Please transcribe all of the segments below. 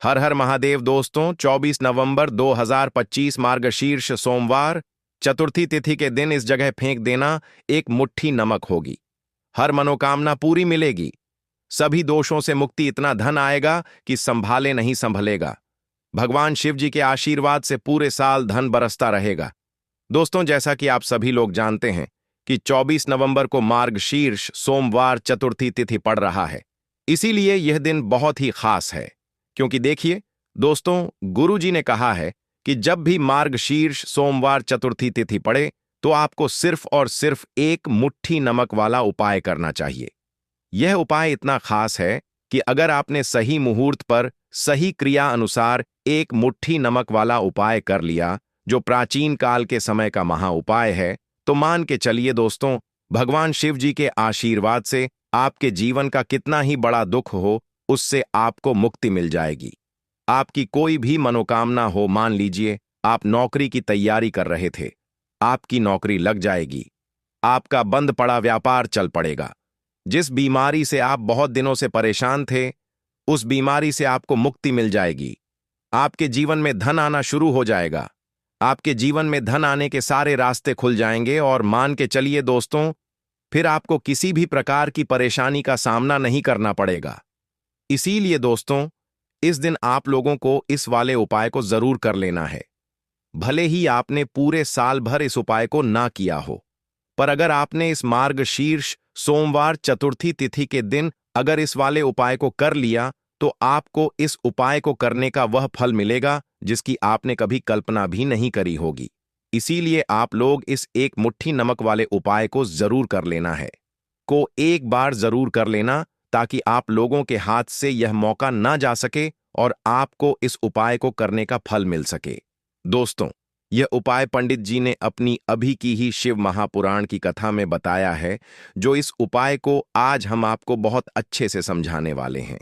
हर हर महादेव दोस्तों, 24 नवंबर 2025 मार्गशीर्ष सोमवार चतुर्थी तिथि के दिन इस जगह फेंक देना एक मुट्ठी नमक होगी। हर मनोकामना पूरी मिलेगी। सभी दोषों से मुक्ति, इतना धन आएगा कि संभाले नहीं संभलेगा। भगवान शिव जी के आशीर्वाद से पूरे साल धन बरसता रहेगा। दोस्तों, जैसा कि आप सभी लोग जानते हैं कि 24 नवंबर को मार्गशीर्ष सोमवार चतुर्थी तिथि पड़ रहा है। इसीलिए यह दिन बहुत ही खास है, क्योंकि देखिए दोस्तों, गुरु जी ने कहा है कि जब भी मार्गशीर्ष सोमवार चतुर्थी तिथि पड़े तो आपको सिर्फ और सिर्फ एक मुट्ठी नमक वाला उपाय करना चाहिए। यह उपाय इतना खास है कि अगर आपने सही मुहूर्त पर सही क्रिया अनुसार एक मुट्ठी नमक वाला उपाय कर लिया, जो प्राचीन काल के समय का महा उपाय है, तो मान के चलिए दोस्तों, भगवान शिव जी के आशीर्वाद से आपके जीवन का कितना ही बड़ा दुख हो, उससे आपको मुक्ति मिल जाएगी। आपकी कोई भी मनोकामना हो, मान लीजिए आप नौकरी की तैयारी कर रहे थे, आपकी नौकरी लग जाएगी। आपका बंद पड़ा व्यापार चल पड़ेगा। जिस बीमारी से आप बहुत दिनों से परेशान थे, उस बीमारी से आपको मुक्ति मिल जाएगी। आपके जीवन में धन आना शुरू हो जाएगा। आपके जीवन में धन आने के सारे रास्ते खुल जाएंगे और मान के चलिए दोस्तों, फिर आपको किसी भी प्रकार की परेशानी का सामना नहीं करना पड़ेगा। इसीलिए दोस्तों, इस दिन आप लोगों को इस वाले उपाय को जरूर कर लेना है। भले ही आपने पूरे साल भर इस उपाय को ना किया हो, पर अगर आपने इस मार्गशीर्ष सोमवार चतुर्थी तिथि के दिन अगर इस वाले उपाय को कर लिया, तो आपको इस उपाय को करने का वह फल मिलेगा जिसकी आपने कभी कल्पना भी नहीं करी होगी। इसीलिए आप लोग इस एक मुट्ठी नमक वाले उपाय को जरूर कर लेना है। एक बार जरूर कर लेना, ताकि आप लोगों के हाथ से यह मौका ना जा सके और आपको इस उपाय को करने का फल मिल सके। दोस्तों, यह उपाय पंडित जी ने अपनी अभी की ही शिव महापुराण की कथा में बताया है, जो इस उपाय को आज हम आपको बहुत अच्छे से समझाने वाले हैं।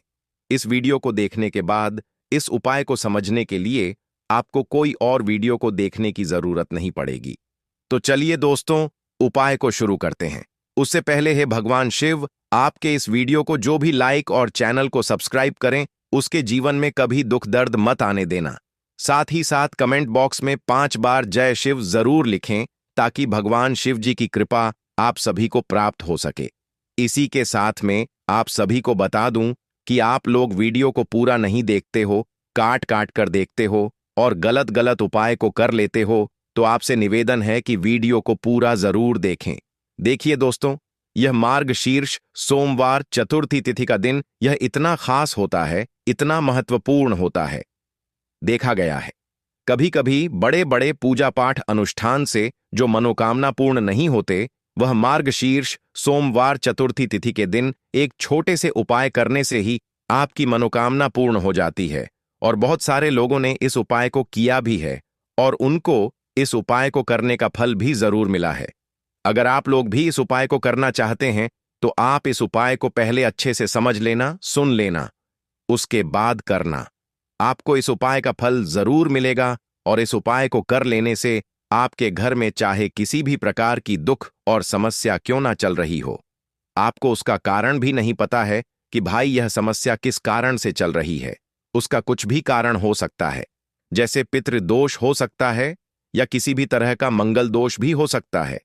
इस वीडियो को देखने के बाद इस उपाय को समझने के लिए आपको कोई और वीडियो को देखने की जरूरत नहीं पड़ेगी। तो चलिए दोस्तों, उपाय को शुरू करते हैं। उससे पहले है भगवान शिव आपके इस वीडियो को जो भी लाइक और चैनल को सब्सक्राइब करें, उसके जीवन में कभी दुख दर्द मत आने देना। साथ ही साथ कमेंट बॉक्स में 5 बार जय शिव जरूर लिखें, ताकि भगवान शिव जी की कृपा आप सभी को प्राप्त हो सके। इसी के साथ में आप सभी को बता दूं कि आप लोग वीडियो को पूरा नहीं देखते हो, काट काट कर देखते हो और गलत गलत उपाय को कर लेते हो, तो आपसे निवेदन है कि वीडियो को पूरा जरूर देखें। देखिए दोस्तों, यह मार्गशीर्ष सोमवार चतुर्थी तिथि का दिन यह इतना खास होता है, इतना महत्वपूर्ण होता है। देखा गया है कभी कभी बड़े बड़े पूजा पाठ अनुष्ठान से जो मनोकामना पूर्ण नहीं होते, वह मार्गशीर्ष सोमवार चतुर्थी तिथि के दिन एक छोटे से उपाय करने से ही आपकी मनोकामना पूर्ण हो जाती है। और बहुत सारे लोगों ने इस उपाय को किया भी है और उनको इस उपाय को करने का फल भी जरूर मिला है। अगर आप लोग भी इस उपाय को करना चाहते हैं, तो आप इस उपाय को पहले अच्छे से समझ लेना, सुन लेना, उसके बाद करना। आपको इस उपाय का फल जरूर मिलेगा और इस उपाय को कर लेने से आपके घर में चाहे किसी भी प्रकार की दुख और समस्या क्यों ना चल रही हो, आपको उसका कारण भी नहीं पता है कि भाई यह समस्या किस कारण से चल रही है। उसका कुछ भी कारण हो सकता है, जैसे पितृदोष हो सकता है या किसी भी तरह का मंगल दोष भी हो सकता है।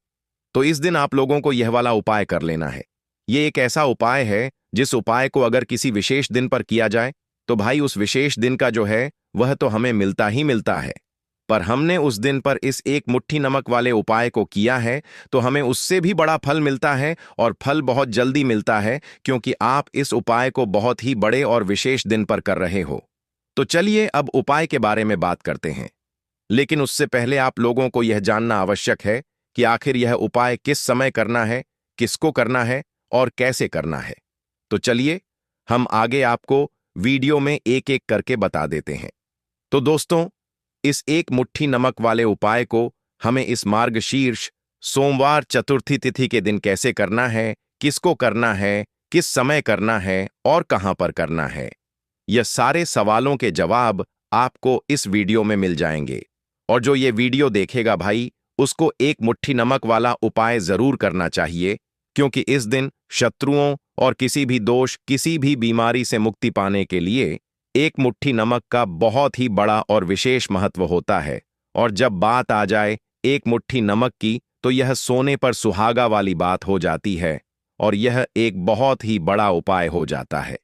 तो इस दिन आप लोगों को यह वाला उपाय कर लेना है। ये एक ऐसा उपाय है जिस उपाय को अगर किसी विशेष दिन पर किया जाए, तो भाई उस विशेष दिन का जो है वह तो हमें मिलता ही मिलता है। पर हमने उस दिन पर इस एक मुट्ठी नमक वाले उपाय को किया है, तो हमें उससे भी बड़ा फल मिलता है और फल बहुत जल्दी मिलता है, क्योंकि आप इस उपाय को बहुत ही बड़े और विशेष दिन पर कर रहे हो। तो चलिए अब उपाय के बारे में बात करते हैं। लेकिन उससे पहले आप लोगों को यह जानना आवश्यक है कि आखिर यह उपाय किस समय करना है, किसको करना है और कैसे करना है। तो चलिए हम आगे आपको वीडियो में एक एक करके बता देते हैं। तो दोस्तों, इस एक मुट्ठी नमक वाले उपाय को हमें इस मार्गशीर्ष सोमवार चतुर्थी तिथि के दिन कैसे करना है, किसको करना है, किस समय करना है और कहां पर करना है, यह सारे सवालों के जवाब आपको इस वीडियो में मिल जाएंगे। और जो ये वीडियो देखेगा भाई, उसको एक मुट्ठी नमक वाला उपाय जरूर करना चाहिए, क्योंकि इस दिन शत्रुओं और किसी भी दोष, किसी भी बीमारी से मुक्ति पाने के लिए एक मुट्ठी नमक का बहुत ही बड़ा और विशेष महत्व होता है, और जब बात आ जाए एक मुट्ठी नमक की तो यह सोने पर सुहागा वाली बात हो जाती है, और यह एक बहुत ही बड़ा उपाय हो जाता है।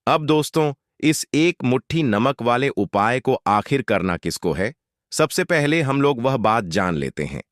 अब दोस्तों, इस एक मुट्ठी नमक वाले उपाय को आखिर करना किसको है, सबसे पहले हम लोग वह बात जान लेते हैं।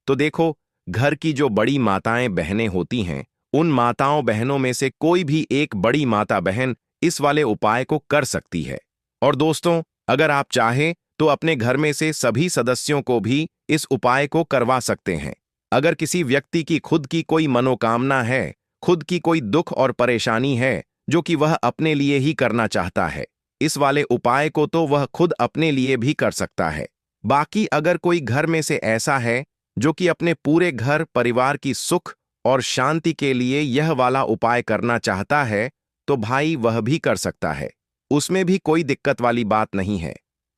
तो देखो, घर की जो बड़ी माताएं बहनें होती हैं, उन माताओं बहनों में से कोई भी एक बड़ी माता बहन इस वाले उपाय को कर सकती है। और दोस्तों, अगर आप चाहें तो अपने घर में से सभी सदस्यों को भी इस उपाय को करवा सकते हैं। अगर किसी व्यक्ति की खुद की कोई मनोकामना है, खुद की कोई दुख और परेशानी है जो कि वह अपने लिए ही करना चाहता है, इस वाले उपाय को तो वह खुद अपने लिए भी कर सकता है। बाकी अगर कोई घर में से ऐसा है जो कि अपने पूरे घर परिवार की सुख और शांति के लिए यह वाला उपाय करना चाहता है, तो भाई वह भी कर सकता है। उसमें भी कोई दिक्कत वाली बात नहीं है।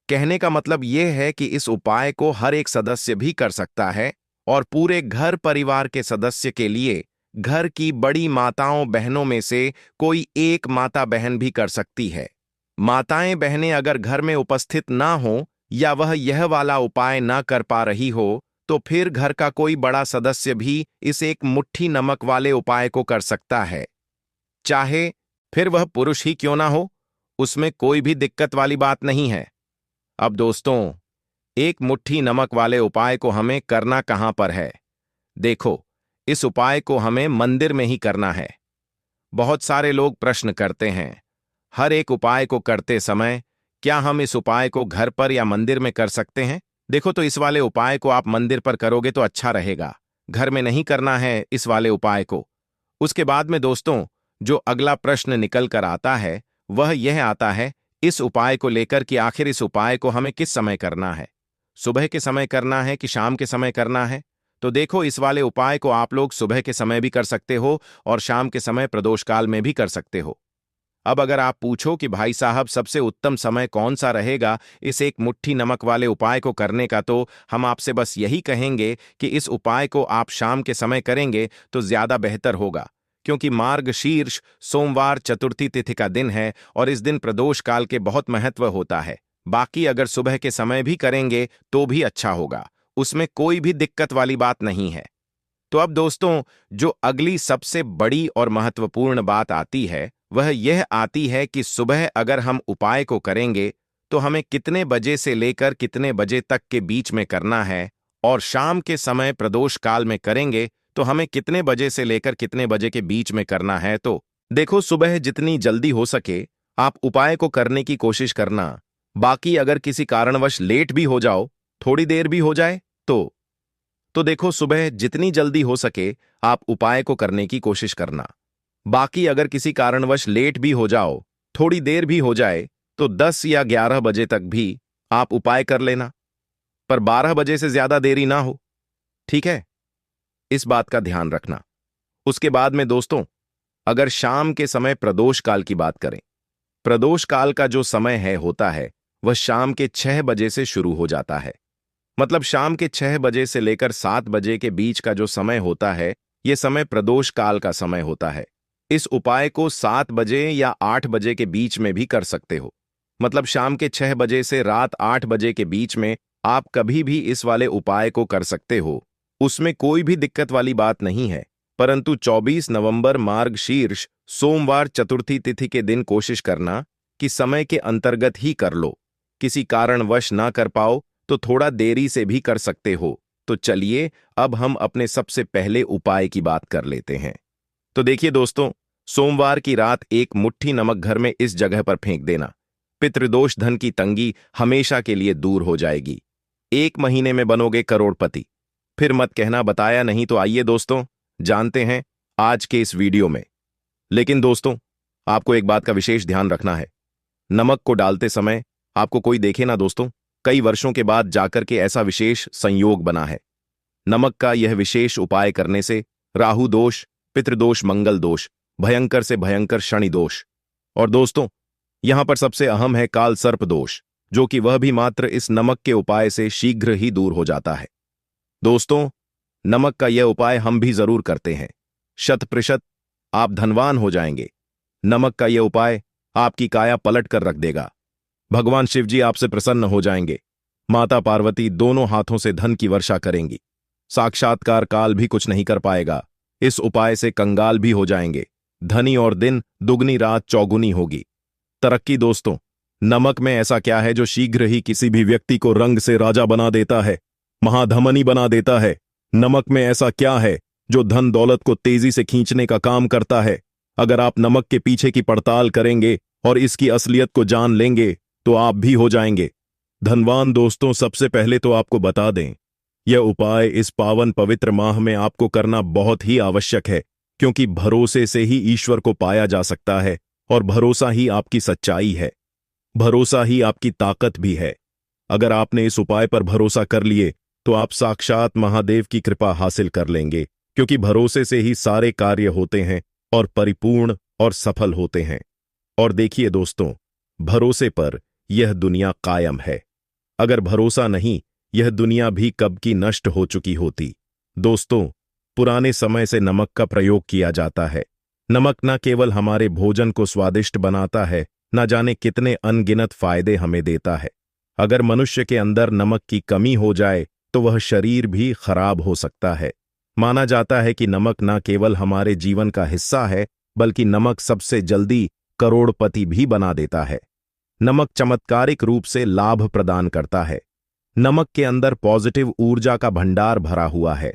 कहने का मतलब यह है कि इस उपाय को हर एक सदस्य भी कर सकता है, और पूरे घर परिवार के सदस्य के लिए घर की बड़ी माताओं बहनों में से कोई एक माता बहन भी कर सकती है। माताएं बहनें अगर घर में उपस्थित ना हो या वह यह वाला उपाय ना कर पा रही हो, तो फिर घर का कोई बड़ा सदस्य भी इस एक मुट्ठी नमक वाले उपाय को कर सकता है, चाहे फिर वह पुरुष ही क्यों ना हो। उसमें कोई भी दिक्कत वाली बात नहीं है। अब दोस्तों, एक मुट्ठी नमक वाले उपाय को हमें करना कहां पर है? देखो, इस उपाय को हमें मंदिर में ही करना है। बहुत सारे लोग प्रश्न करते हैं, हर एक उपाय को करते समय क्या हम इस उपाय को घर पर या मंदिर में कर सकते हैं? देखो, तो इस वाले उपाय को आप मंदिर पर करोगे तो अच्छा रहेगा, घर में नहीं करना है इस वाले उपाय को। उसके बाद में दोस्तों, जो अगला प्रश्न निकल कर आता है वह यह आता है इस उपाय को लेकर कि आखिर इस उपाय को हमें किस समय करना है, सुबह के समय करना है कि शाम के समय करना है? तो देखो, इस वाले उपाय को आप लोग सुबह के समय भी कर सकते हो और शाम के समय प्रदोष काल में भी कर सकते हो। अब अगर आप पूछो कि भाई साहब सबसे उत्तम समय कौन सा रहेगा इस एक मुट्ठी नमक वाले उपाय को करने का, तो हम आपसे बस यही कहेंगे कि इस उपाय को आप शाम के समय करेंगे तो ज्यादा बेहतर होगा, क्योंकि मार्गशीर्ष सोमवार चतुर्थी तिथि का दिन है और इस दिन प्रदोष काल के बहुत महत्व होता है। बाकी अगर सुबह के समय भी करेंगे तो भी अच्छा होगा, उसमें कोई भी दिक्कत वाली बात नहीं है। तो अब दोस्तों, जो अगली सबसे बड़ी और महत्वपूर्ण बात आती है वह यह आती है कि सुबह अगर हम उपाय को करेंगे तो हमें कितने बजे से लेकर कितने बजे तक के बीच में करना है, और शाम के समय प्रदोष काल में करेंगे तो हमें कितने बजे से लेकर कितने बजे के बीच में करना है। तो देखो, सुबह जितनी जल्दी हो सके आप उपाय को करने की कोशिश करना। बाकी अगर किसी कारणवश लेट भी हो जाओ, थोड़ी देर भी हो जाए, तो देखो, सुबह जितनी जल्दी हो सके आप उपाय को करने की कोशिश करना। बाकी अगर किसी कारणवश लेट भी हो जाओ, थोड़ी देर भी हो जाए, तो 10 या 11 बजे तक भी आप उपाय कर लेना, पर 12 बजे से ज्यादा देरी ना हो, ठीक है? इस बात का ध्यान रखना। उसके बाद में दोस्तों, अगर शाम के समय प्रदोष काल की बात करें, प्रदोष काल का जो समय है होता है वह शाम के 6 बजे से शुरू हो जाता है। मतलब शाम के 6 बजे से लेकर 7 बजे के बीच का जो समय होता है, यह समय प्रदोष काल का समय होता है। इस उपाय को 7 बजे या 8 बजे के बीच में भी कर सकते हो। मतलब शाम के 6 बजे से रात 8 बजे के बीच में आप कभी भी इस वाले उपाय को कर सकते हो, उसमें कोई भी दिक्कत वाली बात नहीं है। परंतु 24 नवंबर मार्गशीर्ष सोमवार चतुर्थी तिथि के दिन कोशिश करना कि समय के अंतर्गत ही कर लो। किसी कारणवश ना कर पाओ तो थोड़ा देरी से भी कर सकते हो। तो चलिए, अब हम अपने सबसे पहले उपाय की बात कर लेते हैं। तो देखिए दोस्तों, सोमवार की रात एक मुट्ठी नमक घर में इस जगह पर फेंक देना। पितृदोष धन की तंगी हमेशा के लिए दूर हो जाएगी। 1 महीने में बनोगे करोड़पति। फिर मत कहना बताया नहीं। तो आइए दोस्तों, जानते हैं आज के इस वीडियो में। लेकिन दोस्तों, आपको एक बात का विशेष ध्यान रखना है। नमक को डालते समय आपको कोई देखे ना दोस्तों, कई वर्षों के बाद जाकर के ऐसा विशेष संयोग बना है। नमक का यह विशेष उपाय करने से राहु दोष, पितृदोष, मंगल दोष, भयंकर से भयंकर शनि दोष, और दोस्तों यहां पर सबसे अहम है काल सर्प दोष, जो कि वह भी मात्र इस नमक के उपाय से शीघ्र ही दूर हो जाता है। दोस्तों, नमक का यह उपाय हम भी जरूर करते हैं। 100% आप धनवान हो जाएंगे। नमक का यह उपाय आपकी काया पलट कर रख देगा। भगवान शिव जी आपसे प्रसन्न हो जाएंगे। माता पार्वती दोनों हाथों से धन की वर्षा करेंगी। साक्षात्कार काल भी कुछ नहीं कर पाएगा। इस उपाय से कंगाल भी हो जाएंगे। धनी और दिन दुगनी रात चौगुनी होगी। तरक्की दोस्तों, नमक में ऐसा क्या है जो शीघ्र ही किसी भी व्यक्ति को रंग से राजा बना देता है, महाधमनी बना देता है? नमक में ऐसा क्या है जो धन दौलत को तेजी से खींचने का काम करता है? अगर आप नमक के पीछे की पड़ताल करेंगे और इसकी असलियत को जान लेंगे तो आप भी हो जाएंगे धनवान। दोस्तों, सबसे पहले तो आपको बता दें, यह उपाय इस पावन पवित्र माह में आपको करना बहुत ही आवश्यक है, क्योंकि भरोसे से ही ईश्वर को पाया जा सकता है और भरोसा ही आपकी सच्चाई है, भरोसा ही आपकी ताकत भी है। अगर आपने इस उपाय पर भरोसा कर लिए तो आप साक्षात महादेव की कृपा हासिल कर लेंगे, क्योंकि भरोसे से ही सारे कार्य होते हैं और परिपूर्ण और सफल होते हैं। और देखिए दोस्तों, भरोसे पर यह दुनिया कायम है। अगर भरोसा नहीं, यह दुनिया भी कब की नष्ट हो चुकी होती। दोस्तों, पुराने समय से नमक का प्रयोग किया जाता है। नमक न केवल हमारे भोजन को स्वादिष्ट बनाता है, न जाने कितने अनगिनत फायदे हमें देता है। अगर मनुष्य के अंदर नमक की कमी हो जाए तो वह शरीर भी खराब हो सकता है। माना जाता है कि नमक न केवल हमारे जीवन का हिस्सा है, बल्कि नमक सबसे जल्दी करोड़पति भी बना देता है। नमक चमत्कारिक रूप से लाभ प्रदान करता है। नमक के अंदर पॉजिटिव ऊर्जा का भंडार भरा हुआ है।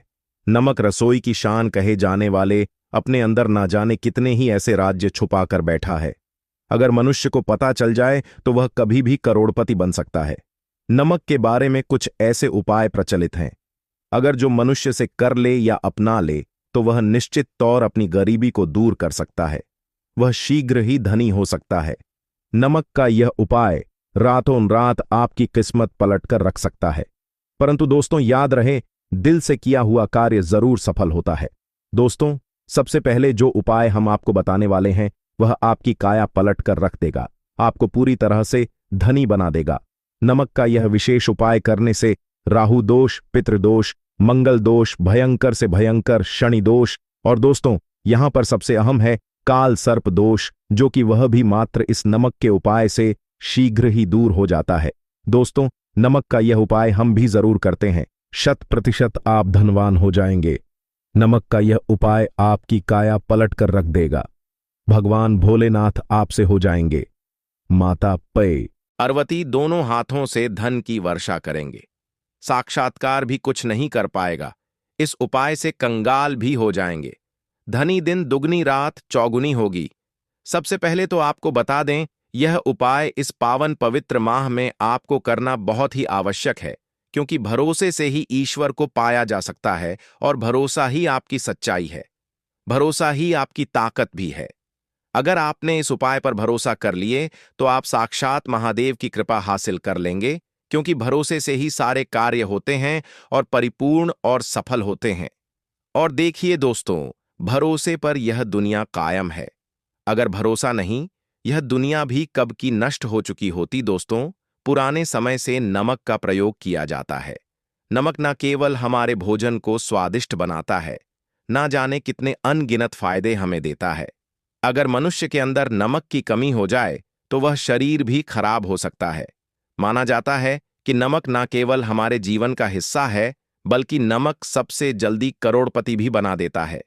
नमक रसोई की शान कहे जाने वाले अपने अंदर ना जाने कितने ही ऐसे राज्य छुपा कर बैठा है। अगर मनुष्य को पता चल जाए तो वह कभी भी करोड़पति बन सकता है। नमक के बारे में कुछ ऐसे उपाय प्रचलित हैं। अगर जो मनुष्य से कर ले या अपना ले तो वह निश्चित तौर अपनी गरीबी को दूर कर सकता है। वह शीघ्र ही धनी हो सकता है। नमक का यह उपाय रातों रात आपकी किस्मत पलटकर रख सकता है। परंतु दोस्तों, याद रहे, दिल से किया हुआ कार्य जरूर सफल होता है। दोस्तों, सबसे पहले जो उपाय हम आपको बताने वाले हैं वह आपकी काया पलट कर रख देगा, आपको पूरी तरह से धनी बना देगा। नमक का यह विशेष उपाय करने से राहु दोष, पितृदोष, मंगल दोष, भयंकर से भयंकर शनि दोष और दोस्तों यहां पर सबसे अहम है काल सर्प दोष, जो कि वह भी मात्र इस नमक के उपाय से शीघ्र ही दूर हो जाता है। दोस्तों, नमक का यह उपाय हम भी जरूर करते हैं। 100% आप धनवान हो जाएंगे। नमक का यह उपाय आपकी काया पलट कर रख देगा। भगवान भोलेनाथ आपसे हो जाएंगे। माता पार्वती दोनों हाथों से धन की वर्षा करेंगे। साक्षात्कार भी कुछ नहीं कर पाएगा। इस उपाय से कंगाल भी हो जाएंगे। धनी दिन दुगनी रात चौगुनी होगी। सबसे पहले तो आपको बता दें, यह उपाय इस पावन पवित्र माह में आपको करना बहुत ही आवश्यक है, क्योंकि भरोसे से ही ईश्वर को पाया जा सकता है और भरोसा ही आपकी सच्चाई है। भरोसा ही आपकी ताकत भी है। अगर आपने इस उपाय पर भरोसा कर लिए तो आप साक्षात महादेव की कृपा हासिल कर लेंगे, क्योंकि भरोसे से ही सारे कार्य होते हैं और परिपूर्ण और सफल होते हैं। और देखिए दोस्तों, भरोसे पर यह दुनिया कायम है। अगर भरोसा नहीं, यह दुनिया भी कब की नष्ट हो चुकी होती। दोस्तों, पुराने समय से नमक का प्रयोग किया जाता है। नमक न केवल हमारे भोजन को स्वादिष्ट बनाता है, ना जाने कितने अनगिनत फायदे हमें देता है। अगर मनुष्य के अंदर नमक की कमी हो जाए तो वह शरीर भी खराब हो सकता है। माना जाता है कि नमक न केवल हमारे जीवन का हिस्सा है, बल्कि नमक सबसे जल्दी करोड़पति भी बना देता है।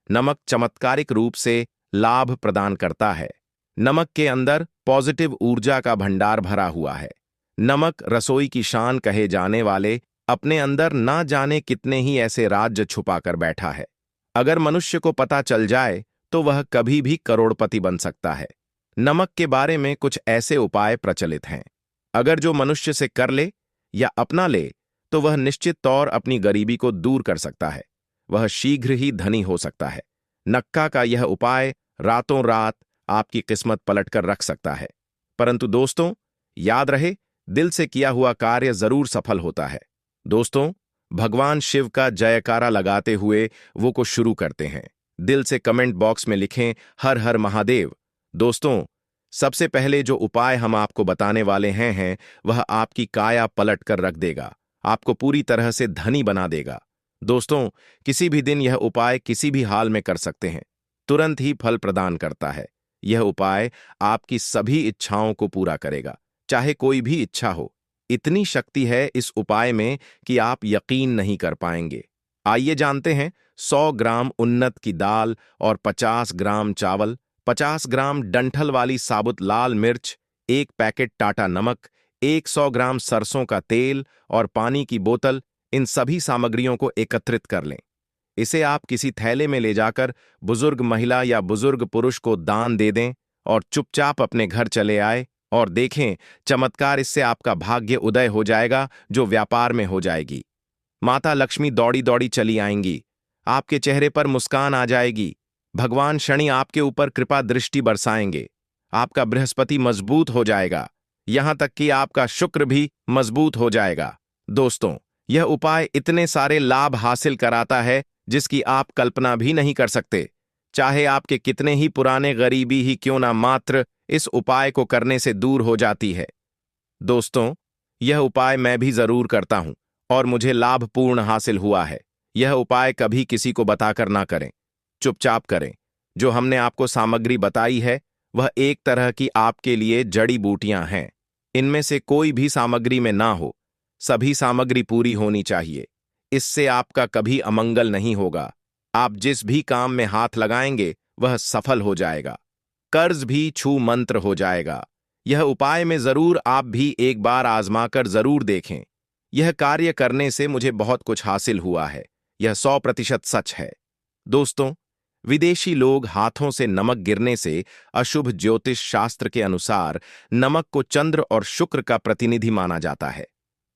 नमक चमत्कारिक रूप से लाभ प्रदान करता है। नमक के अंदर पॉजिटिव ऊर्जा का भंडार भरा हुआ है। नमक रसोई की शान कहे जाने वाले अपने अंदर ना जाने कितने ही ऐसे राज्य छुपा कर बैठा है। अगर मनुष्य को पता चल जाए तो वह कभी भी करोड़पति बन सकता है। नमक के बारे में कुछ ऐसे उपाय प्रचलित हैं। अगर जो मनुष्य से कर ले या अपना ले तो वह निश्चित तौर अपनी गरीबी को दूर कर सकता है। वह शीघ्र ही धनी हो सकता है। नक्का का यह उपाय रातों रात आपकी किस्मत पलटकर रख सकता है। परंतु दोस्तों, याद रहे, दिल से किया हुआ कार्य जरूर सफल होता है। दोस्तों, भगवान शिव का जयकारा लगाते हुए वो को शुरू करते हैं। दिल से कमेंट बॉक्स में लिखें हर हर महादेव। दोस्तों, सबसे पहले जो उपाय हम आपको बताने वाले हैं वह आपकी काया पलट कर रख देगा, आपको पूरी तरह से धनी बना देगा। दोस्तों, किसी भी दिन यह उपाय किसी भी हाल में कर सकते हैं, तुरंत ही फल प्रदान करता है। यह उपाय आपकी सभी इच्छाओं को पूरा करेगा। चाहे कोई भी इच्छा हो। इतनी शक्ति है इस उपाय में कि आप यकीन नहीं कर पाएंगे। आइए जानते हैं। 100 ग्राम उन्नत की दाल और 50 ग्राम चावल, 50 ग्राम डंठल वाली साबुत लाल मिर्च, एक पैकेट टाटा नमक, 100 ग्राम सरसों का तेल और पानी की बोतल, इन सभी सामग्रियों को एकत्रित कर लें। इसे आप किसी थैले में ले जाकर बुजुर्ग महिला या बुजुर्ग पुरुष को दान दे दें और चुपचाप अपने घर चले आए और देखें चमत्कार। इससे आपका भाग्य उदय हो जाएगा, जो व्यापार में हो जाएगी। माता लक्ष्मी दौड़ी दौड़ी चली आएंगी, आपके चेहरे पर मुस्कान आ जाएगी। भगवान शनि आपके ऊपर कृपा दृष्टि बरसाएंगे। आपका बृहस्पति मजबूत हो जाएगा, यहां तक कि आपका शुक्र भी मजबूत हो जाएगा। दोस्तों, यह उपाय इतने सारे लाभ हासिल कराता है जिसकी आप कल्पना भी नहीं कर सकते। चाहे आपके कितने ही पुराने गरीबी ही क्यों ना, मात्र इस उपाय को करने से दूर हो जाती है। दोस्तों, यह उपाय मैं भी जरूर करता हूं और मुझे लाभपूर्ण हासिल हुआ है। यह उपाय कभी किसी को बताकर ना करें, चुपचाप करें। जो हमने आपको सामग्री बताई है वह एक तरह की आपके लिए जड़ी बूटियां हैं। इनमें से कोई भी सामग्री में ना हो, सभी सामग्री पूरी होनी चाहिए। इससे आपका कभी अमंगल नहीं होगा। आप जिस भी काम में हाथ लगाएंगे वह सफल हो जाएगा। कर्ज भी छू मंत्र हो जाएगा। यह उपाय में जरूर आप भी एक बार आजमाकर जरूर देखें। यह कार्य करने से मुझे बहुत कुछ हासिल हुआ है। यह 100% सच है। दोस्तों, विदेशी लोग हाथों से नमक गिरने से अशुभ ज्योतिष शास्त्र के अनुसार नमक को चंद्र और शुक्र का प्रतिनिधि माना जाता है।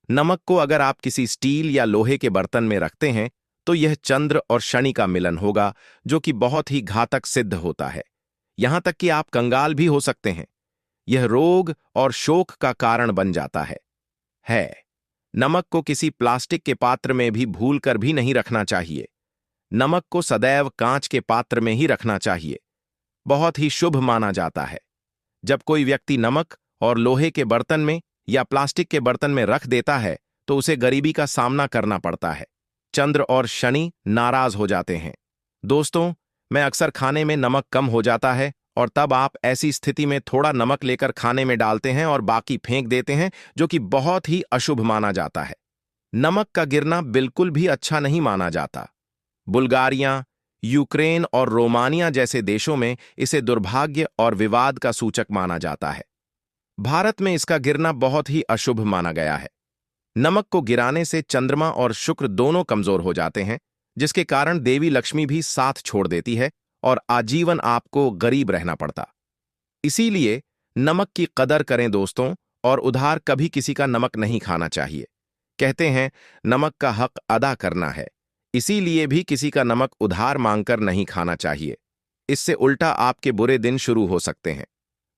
नमक को अगर आप किसी स्टील या लोहे के बर्तन में रखते हैं तो यह चंद्र और शनि का मिलन होगा, जो कि बहुत ही घातक सिद्ध होता है। यहां तक कि आप कंगाल भी हो सकते हैं। यह रोग और शोक का कारण बन जाता है। नमक को किसी प्लास्टिक के पात्र में भी भूलकर भी नहीं रखना चाहिए। नमक को सदैव कांच के पात्र में ही रखना चाहिए। बहुत ही शुभ माना जाता है। जब कोई व्यक्ति नमक और लोहे के बर्तन में या प्लास्टिक के बर्तन में रख देता है तो उसे गरीबी का सामना करना पड़ता है। चंद्र और शनि नाराज हो जाते हैं। दोस्तों, मैं अक्सर खाने में नमक कम हो जाता है और तब आप ऐसी स्थिति में थोड़ा नमक लेकर खाने में डालते हैं और बाकी फेंक देते हैं, जो कि बहुत ही अशुभ माना जाता है। नमक का गिरना बिल्कुल भी अच्छा नहीं माना जाता। बुल्गारिया, यूक्रेन और रोमानिया जैसे देशों में इसे दुर्भाग्य और विवाद का सूचक माना जाता है। भारत में इसका गिरना बहुत ही अशुभ माना गया है। नमक को गिराने से चंद्रमा और शुक्र दोनों कमजोर हो जाते हैं, जिसके कारण देवी लक्ष्मी भी साथ छोड़ देती है और आजीवन आपको गरीब रहना पड़ता। इसीलिए नमक की कदर करें दोस्तों, और उधार कभी किसी का नमक नहीं खाना चाहिए। कहते हैं नमक का हक अदा करना है, इसीलिए भी किसी का नमक उधार मांगकर नहीं खाना चाहिए। इससे उल्टा आपके बुरे दिन शुरू हो सकते हैं।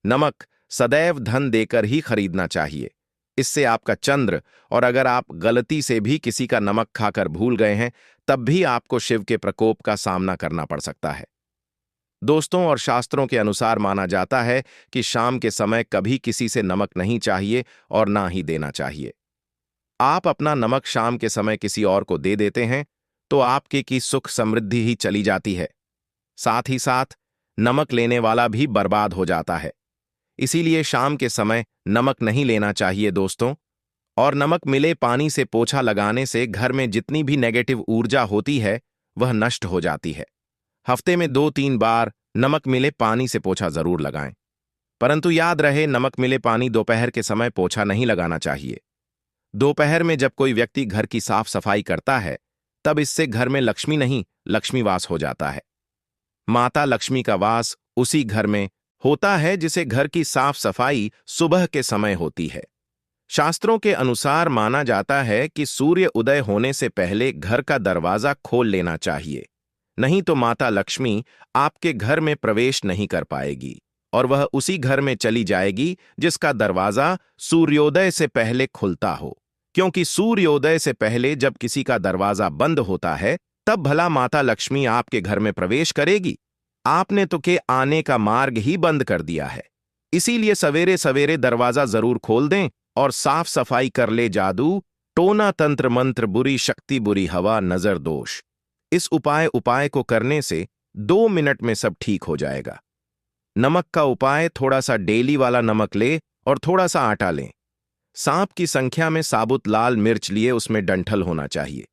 नमक सदैव धन देकर ही खरीदना चाहिए। इससे आपका चंद्र, और अगर आप गलती से भी किसी का नमक खाकर भूल गए हैं तब भी आपको शिव के प्रकोप का सामना करना पड़ सकता है। दोस्तों, और शास्त्रों के अनुसार माना जाता है कि शाम के समय कभी किसी से नमक नहीं चाहिए और ना ही देना चाहिए। आप अपना नमक शाम के समय किसी और को दे देते हैं तो आपके की सुख समृद्धि ही चली जाती है। साथ ही साथ नमक लेने वाला भी बर्बाद हो जाता है। इसीलिए शाम के समय नमक नहीं लेना चाहिए दोस्तों। और नमक मिले पानी से पोछा लगाने से घर में जितनी भी नेगेटिव ऊर्जा होती है वह नष्ट हो जाती है। हफ्ते में 2-3 बार नमक मिले पानी से पोछा जरूर लगाएं। परंतु याद रहे, नमक मिले पानी दोपहर के समय पोछा नहीं लगाना चाहिए। दोपहर में जब कोई व्यक्ति घर की साफ सफाई करता है तब इससे घर में लक्ष्मी नहीं, लक्ष्मीवास हो जाता है। माता लक्ष्मी का वास उसी घर में होता है जिसे घर की साफ सफाई सुबह के समय होती है। शास्त्रों के अनुसार माना जाता है कि सूर्य उदय होने से पहले घर का दरवाजा खोल लेना चाहिए, नहीं तो माता लक्ष्मी आपके घर में प्रवेश नहीं कर पाएगी और वह उसी घर में चली जाएगी जिसका दरवाजा सूर्योदय से पहले खुलता हो। क्योंकि सूर्योदय से पहले जब किसी का दरवाजा बंद होता है तब भला माता लक्ष्मी आपके घर में प्रवेश करेगी? आपने तो के आने का मार्ग ही बंद कर दिया है। इसीलिए सवेरे सवेरे दरवाजा जरूर खोल दें और साफ सफाई कर ले जादू, टोना तंत्र मंत्र, बुरी शक्ति बुरी हवा, नजर दोष। इस उपाय को करने से 2 मिनट में सब ठीक हो जाएगा। नमक का उपाय, थोड़ा सा डेली वाला नमक ले और थोड़ा सा आटा लें। सांप की संख्या में साबुत लाल मिर्च लिए, उसमें डंठल होना चाहिए।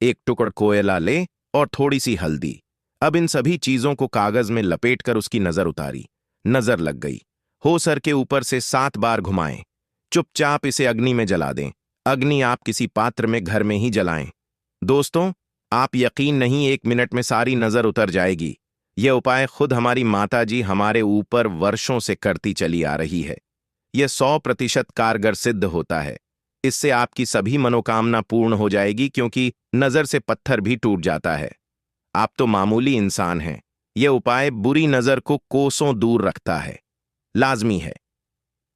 एक टुकड़ कोयला ले और थोड़ी सी हल्दी। अब इन सभी चीजों को कागज में लपेटकर उसकी नजर उतारी। नजर लग गई। हो सर के ऊपर से 7 बार घुमाएं। चुपचाप इसे अग्नि में जला दें। अग्नि आप किसी पात्र में घर में ही जलाएं। दोस्तों, आप यकीन नहीं, 1 मिनट में सारी नजर उतर जाएगी। यह उपाय खुद हमारी माता जी हमारे ऊपर वर्षों से करती चली आ रही है। यह 100% कारगर सिद्ध होता है। इससे आपकी सभी मनोकामना पूर्ण हो जाएगी, क्योंकि नजर से पत्थर भी टूट जाता है। आप तो मामूली इंसान हैं। यह उपाय बुरी नजर को कोसों दूर रखता है। लाजमी है।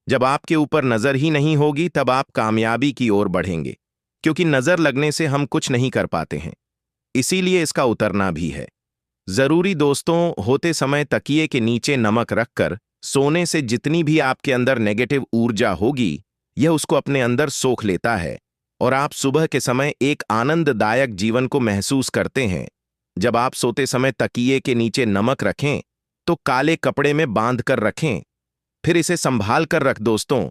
जब आपके ऊपर नजर ही नहीं होगी तब आप कामयाबी की ओर बढ़ेंगे, क्योंकि नजर लगने से हम कुछ नहीं कर पाते हैं। इसीलिए इसका उतरना भी है जरूरी। दोस्तों, होते समय तकिए के नीचे नमक रखकर सोने से जितनी भी आपके अंदर नेगेटिव ऊर्जा होगी, यह उसको अपने अंदर सोख लेता है और आप सुबह के समय एक आनंददायक जीवन को महसूस करते हैं। जब आप सोते समय तकिए के नीचे नमक रखें तो काले कपड़े में बांध कर रखें, फिर इसे संभाल कर रख। दोस्तों,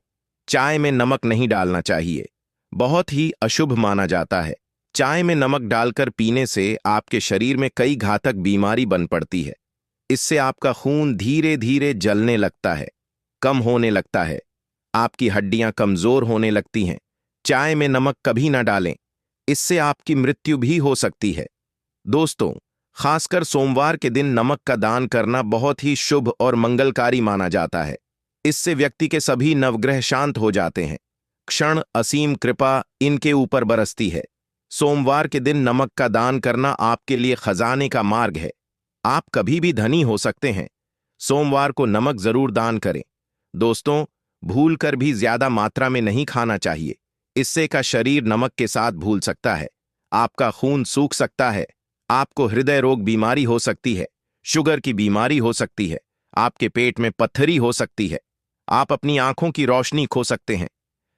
चाय में नमक नहीं डालना चाहिए, बहुत ही अशुभ माना जाता है। चाय में नमक डालकर पीने से आपके शरीर में कई घातक बीमारी बन पड़ती है। इससे आपका खून धीरे धीरे जलने लगता है, कम होने लगता है, आपकी हड्डियां कमजोर होने लगती हैं। चाय में नमक कभी ना डालें, इससे आपकी मृत्यु भी हो सकती है। दोस्तों, खासकर सोमवार के दिन नमक का दान करना बहुत ही शुभ और मंगलकारी माना जाता है। इससे व्यक्ति के सभी नवग्रह शांत हो जाते हैं। क्षण असीम कृपा इनके ऊपर बरसती है। सोमवार के दिन नमक का दान करना आपके लिए खजाने का मार्ग है। आप कभी भी धनी हो सकते हैं। सोमवार को नमक जरूर दान करें। दोस्तों, भूल कर भी ज्यादा मात्रा में नहीं खाना चाहिए। इससे का शरीर नमक के साथ भूल सकता है, आपका खून सूख सकता है, आपको हृदय रोग बीमारी हो सकती है, शुगर की बीमारी हो सकती है, आपके पेट में पत्थरी हो सकती है, आप अपनी आंखों की रोशनी खो सकते हैं।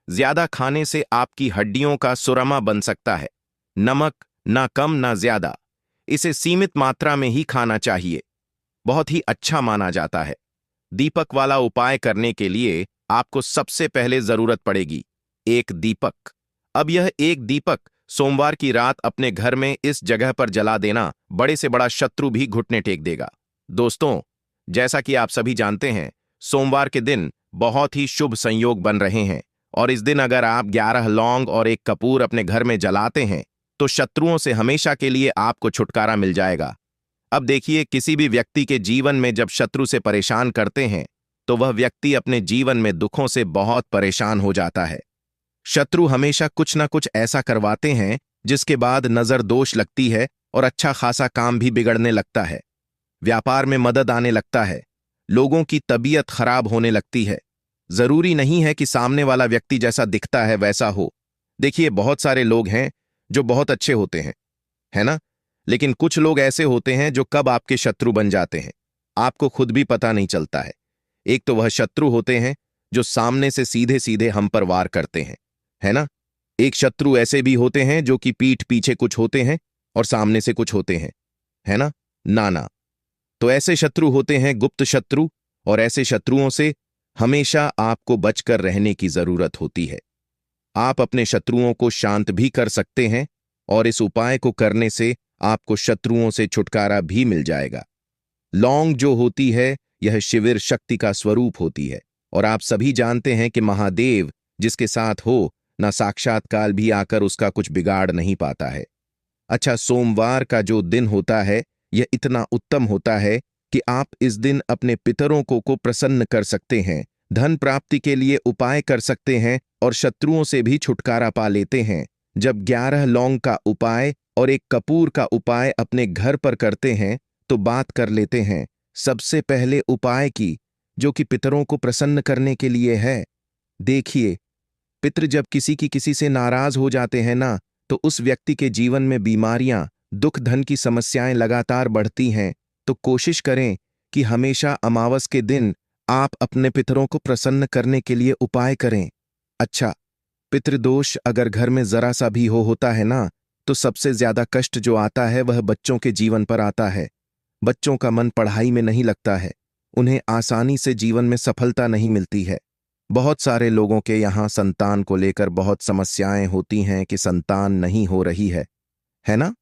ज्यादा खाने से आपकी हड्डियों का सुरमा बन सकता है। नमक ना कम ना ज्यादा, इसे सीमित मात्रा में ही खाना चाहिए। बहुत ही अच्छा माना जाता है। दीपक वाला उपाय करने के लिए आपको सबसे पहले जरूरत पड़ेगी एक दीपक। अब यह एक दीपक सोमवार की रात अपने घर में इस जगह पर जला देना, बड़े से बड़ा शत्रु भी घुटने टेक देगा। दोस्तों, जैसा कि आप सभी जानते हैं, सोमवार के दिन बहुत ही शुभ संयोग बन रहे हैं और इस दिन अगर आप 11 लौंग और एक कपूर अपने घर में जलाते हैं तो शत्रुओं से हमेशा के लिए आपको छुटकारा मिल जाएगा। अब देखिए, किसी भी व्यक्ति के जीवन में जब शत्रु से परेशान करते हैं तो वह व्यक्ति अपने जीवन में दुखों से बहुत परेशान हो जाता है। शत्रु हमेशा कुछ ना कुछ ऐसा करवाते हैं जिसके बाद नजर दोष लगती है और अच्छा खासा काम भी बिगड़ने लगता है। व्यापार में मदद आने लगता है, लोगों की तबीयत खराब होने लगती है। जरूरी नहीं है कि सामने वाला व्यक्ति जैसा दिखता है वैसा हो। देखिए, बहुत सारे लोग हैं जो बहुत अच्छे होते हैं, है ना? लेकिन कुछ लोग ऐसे होते हैं जो कब आपके शत्रु बन जाते हैं आपको खुद भी पता नहीं चलता है। एक तो वह शत्रु होते हैं जो सामने से सीधे सीधे हम पर वार करते हैं, है ना? एक शत्रु ऐसे भी होते हैं जो कि पीठ पीछे कुछ होते हैं और सामने से कुछ होते हैं, है ना? ना। तो ऐसे शत्रु होते हैं गुप्त शत्रु, और ऐसे शत्रुओं से हमेशा आपको बचकर रहने की जरूरत होती है। आप अपने शत्रुओं को शांत भी कर सकते हैं और इस उपाय को करने से आपको शत्रुओं से छुटकारा भी मिल जाएगा। लौंग जो होती है, यह शिविर शक्ति का स्वरूप होती है और आप सभी जानते हैं कि महादेव जिसके साथ हो, ना साक्षात काल भी आकर उसका कुछ बिगाड़ नहीं पाता है। अच्छा, सोमवार का जो दिन होता है यह इतना उत्तम होता है कि आप इस दिन अपने पितरों को प्रसन्न कर सकते हैं, धन प्राप्ति के लिए उपाय कर सकते हैं और शत्रुओं से भी छुटकारा पा लेते हैं। जब 11 लौंग का उपाय और एक कपूर का उपाय अपने घर पर करते हैं तो बात कर लेते हैं सबसे पहले उपाय की, जो कि पितरों को प्रसन्न करने के लिए है। देखिए, पितृ जब किसी से नाराज हो जाते हैं ना, तो उस व्यक्ति के जीवन में बीमारियां, दुख, धन की समस्याएं लगातार बढ़ती हैं। तो कोशिश करें कि हमेशा अमावस के दिन आप अपने पितरों को प्रसन्न करने के लिए उपाय करें। अच्छा, पितृदोष अगर घर में जरा सा भी होता है ना, तो सबसे ज्यादा कष्ट जो आता है वह बच्चों के जीवन पर आता है। बच्चों का मन पढ़ाई में नहीं लगता है, उन्हें आसानी से जीवन में सफलता नहीं मिलती है। बहुत सारे लोगों के यहाँ संतान को लेकर बहुत समस्याएं होती हैं कि संतान नहीं हो रही है ना?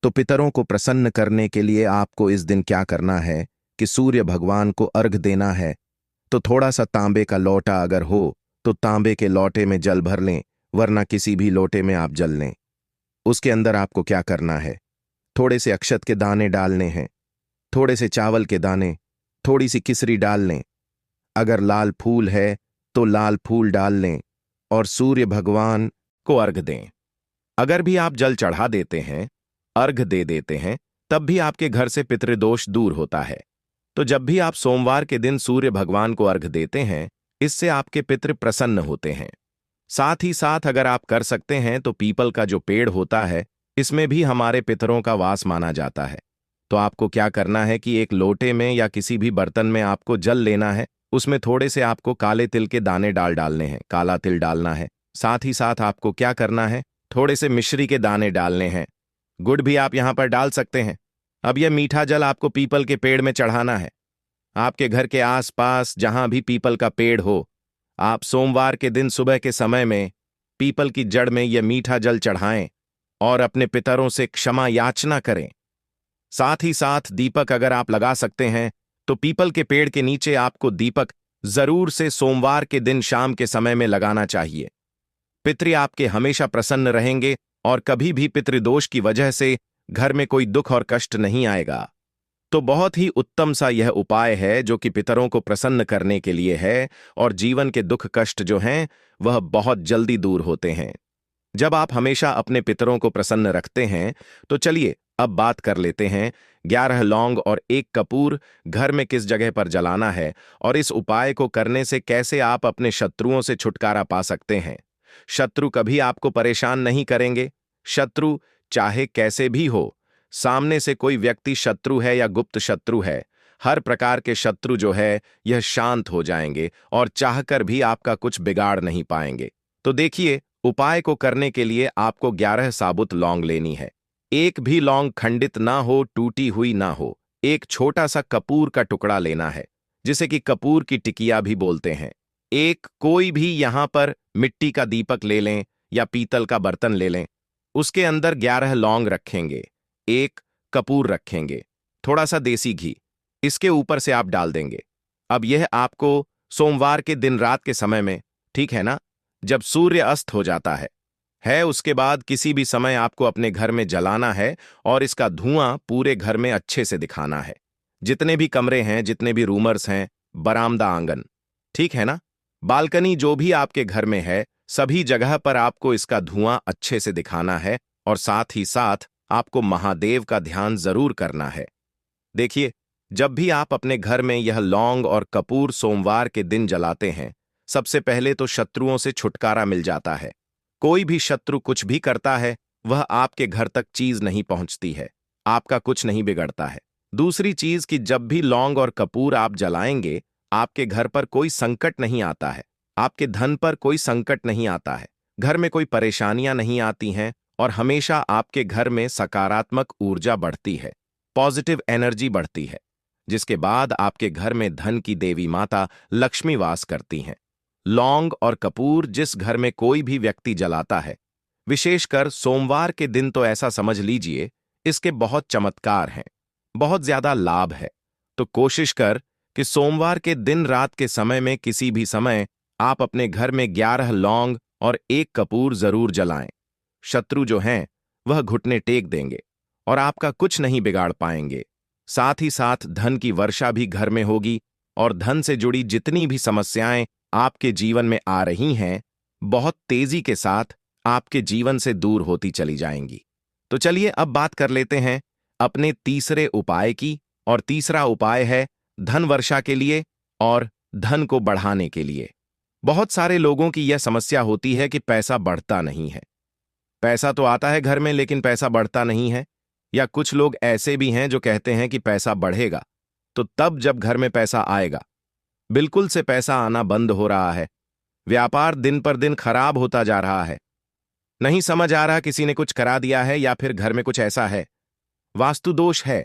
तो पितरों को प्रसन्न करने के लिए आपको इस दिन क्या करना है कि सूर्य भगवान को अर्घ देना है। तो थोड़ा सा तांबे का लोटा अगर हो तो तांबे के लोटे में जल भर लें, वरना किसी भी लोटे में आप जल लें। उसके अंदर आपको क्या करना है, थोड़े से अक्षत के दाने डालने हैं, थोड़े से चावल के दाने, थोड़ी सी किसरी डाल लें। अगर लाल फूल है तो लाल फूल डाल लें और सूर्य भगवान को अर्घ दें। अगर भी आप जल चढ़ा देते हैं, अर्घ दे देते हैं, तब भी आपके घर से पितृदोष दूर होता है। तो जब भी आप सोमवार के दिन सूर्य भगवान को अर्घ देते हैं, इससे आपके पितृ प्रसन्न होते हैं। साथ ही साथ अगर आप कर सकते हैं तो पीपल का जो पेड़ होता है, इसमें भी हमारे पितरों का वास माना जाता है। तो आपको क्या करना है कि एक लोटे में या किसी भी बर्तन में आपको जल लेना है, उसमें थोड़े से आपको काले तिल के दाने डालने हैं, काला तिल डालना है। साथ ही साथ आपको क्या करना है, थोड़े से मिश्री के दाने डालने हैं। गुड़ भी आप यहां पर डाल सकते हैं। अब यह मीठा जल आपको पीपल के पेड़ में चढ़ाना है। आपके घर के आसपास जहां भी पीपल का पेड़ हो, आप सोमवार के दिन सुबह के समय में पीपल की जड़ में यह मीठा जल चढ़ाएं और अपने पितरों से क्षमा याचना करें। साथ ही साथ दीपक अगर आप लगा सकते हैं तो पीपल के पेड़ के नीचे आपको दीपक जरूर से सोमवार के दिन शाम के समय में लगाना चाहिए। पितृ आपके हमेशा प्रसन्न रहेंगे और कभी भी पितृदोष की वजह से घर में कोई दुख और कष्ट नहीं आएगा। तो बहुत ही उत्तम सा यह उपाय है जो कि पितरों को प्रसन्न करने के लिए है, और जीवन के दुख कष्ट जो हैं वह बहुत जल्दी दूर होते हैं जब आप हमेशा अपने पितरों को प्रसन्न रखते हैं। तो चलिए अब बात कर लेते हैं 11 लौंग और 1 कपूर घर में किस जगह पर जलाना है और इस उपाय को करने से कैसे आप अपने शत्रुओं से छुटकारा पा सकते हैं। शत्रु कभी आपको परेशान नहीं करेंगे। शत्रु चाहे कैसे भी हो, सामने से कोई व्यक्ति शत्रु है या गुप्त शत्रु है, हर प्रकार के शत्रु जो है यह शांत हो जाएंगे और चाहकर भी आपका कुछ बिगाड़ नहीं पाएंगे। तो देखिए, उपाय को करने के लिए आपको 11 साबुत लौंग लेनी है। एक भी लौंग खंडित ना हो, टूटी हुई ना हो। एक छोटा सा कपूर का टुकड़ा लेना है, जिसे कि कपूर की टिकिया भी बोलते हैं। एक कोई भी यहां पर मिट्टी का दीपक ले लें या पीतल का बर्तन ले लें। उसके अंदर 11 लौंग रखेंगे, एक कपूर रखेंगे, थोड़ा सा देसी घी इसके ऊपर से आप डाल देंगे। अब यह आपको सोमवार के दिन रात के समय में, ठीक है ना, जब सूर्य अस्त हो जाता है उसके बाद किसी भी समय आपको अपने घर में जलाना है और इसका धुआं पूरे घर में अच्छे से दिखाना है। जितने भी कमरे हैं, जितने भी रूमर्स हैं, बरामदा, आंगन, ठीक है ना, बालकनी, जो भी आपके घर में है, सभी जगह पर आपको इसका धुआं अच्छे से दिखाना है। और साथ ही साथ आपको महादेव का ध्यान जरूर करना है। देखिए, जब भी आप अपने घर में यह लौंग और कपूर सोमवार के दिन जलाते हैं, सबसे पहले तो शत्रुओं से छुटकारा मिल जाता है। कोई भी शत्रु कुछ भी करता है, वह आपके घर तक चीज नहीं पहुंचती है, आपका कुछ नहीं बिगड़ता है। दूसरी चीज कि जब भी लौंग और कपूर आप जलाएंगे, आपके घर पर कोई संकट नहीं आता है, आपके धन पर कोई संकट नहीं आता है, घर में कोई परेशानियां नहीं आती हैं और हमेशा आपके घर में सकारात्मक ऊर्जा बढ़ती है, पॉजिटिव एनर्जी बढ़ती है, जिसके बाद आपके घर में धन की देवी माता लक्ष्मी वास करती हैं। लौंग और कपूर जिस घर में कोई भी व्यक्ति जलाता है, विशेषकर सोमवार के दिन, तो ऐसा समझ लीजिए इसके बहुत चमत्कार हैं, बहुत ज्यादा लाभ है। तो कोशिश कर कि सोमवार के दिन रात के समय में किसी भी समय आप अपने घर में 11 लौंग और 1 कपूर जरूर जलाएं। शत्रु जो हैं वह घुटने टेक देंगे और आपका कुछ नहीं बिगाड़ पाएंगे। साथ ही साथ धन की वर्षा भी घर में होगी और धन से जुड़ी जितनी भी समस्याएं आपके जीवन में आ रही हैं, बहुत तेजी के साथ आपके जीवन से दूर होती चली जाएंगी। तो चलिए अब बात कर लेते हैं अपने तीसरे उपाय की, और तीसरा उपाय है धन वर्षा के लिए और धन को बढ़ाने के लिए। बहुत सारे लोगों की यह समस्या होती है कि पैसा बढ़ता नहीं है। पैसा तो आता है घर में लेकिन पैसा बढ़ता नहीं है। या कुछ लोग ऐसे भी हैं जो कहते हैं कि पैसा बढ़ेगा तो तब जब घर में पैसा आएगा। बिल्कुल से पैसा आना बंद हो रहा है, व्यापार दिन पर दिन खराब होता जा रहा है। नहीं समझ आ रहा किसी ने कुछ करा दिया है या फिर घर में कुछ ऐसा है, वास्तु दोष है,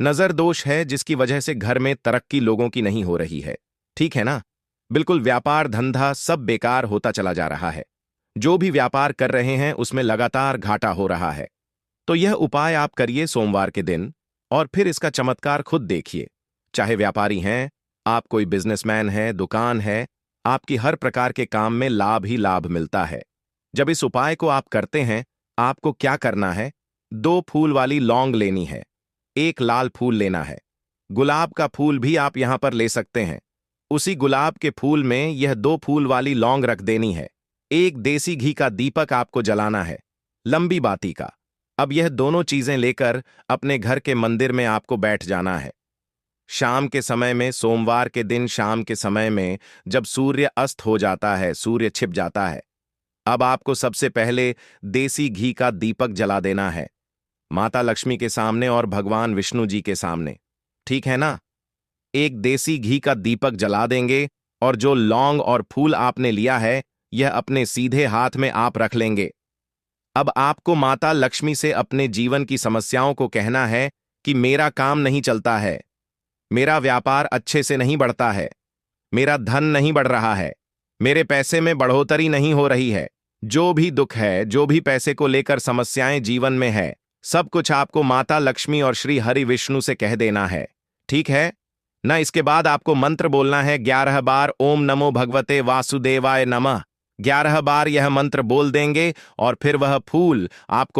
नजर दोष है, जिसकी वजह से घर में तरक्की लोगों की नहीं हो रही है, ठीक है ना। बिल्कुल व्यापार धंधा सब बेकार होता चला जा रहा है। जो भी व्यापार कर रहे हैं उसमें लगातार घाटा हो रहा है। तो यह उपाय आप करिए सोमवार के दिन, और फिर इसका चमत्कार खुद देखिए। चाहे व्यापारी हैं, आप कोई बिजनेसमैन है, दुकान है, आपकी हर प्रकार के काम में लाभ ही लाभ मिलता है। जब इस उपाय को आप करते हैं, आपको क्या करना है? 2 फूल वाली लौंग लेनी है, 1 लाल फूल लेना है, गुलाब का फूल भी आप यहां पर ले सकते हैं। उसी गुलाब के फूल में यह 2 फूल वाली लौंग रख देनी है। 1 देसी घी का दीपक आपको जलाना है, लंबी बाती का। अब यह दोनों चीजें लेकर अपने घर के मंदिर में आपको बैठ जाना है। शाम के समय में, सोमवार के दिन शाम के समय में, जब सूर्य अस्त हो जाता है, सूर्य छिप जाता है, अब आपको सबसे पहले देसी घी का दीपक जला देना है, माता लक्ष्मी के सामने और भगवान विष्णु जी के सामने। ठीक है ना? एक देसी घी का दीपक जला देंगे, और जो लौंग और फूल आपने लिया है, यह अपने सीधे हाथ में आप रख लेंगे। अब आपको माता लक्ष्मी से अपने जीवन की समस्याओं को कहना है कि मेरा काम नहीं चलता है, मेरा व्यापार अच्छे से नहीं बढ़ता है, मेरा धन नहीं बढ़ रहा है, मेरे पैसे में बढ़ोतरी नहीं हो रही है। जो भी दुख है, जो भी पैसे को लेकर समस्याएं जीवन में है, सब कुछ आपको माता लक्ष्मी और श्री हरि विष्णु से कह देना है। ठीक है ना? इसके बाद आपको मंत्र बोलना है 11 बार, ओम नमो भगवते वासुदेवाय नमः। 11 बार यह मंत्र बोल देंगे और फिर वह फूल आपको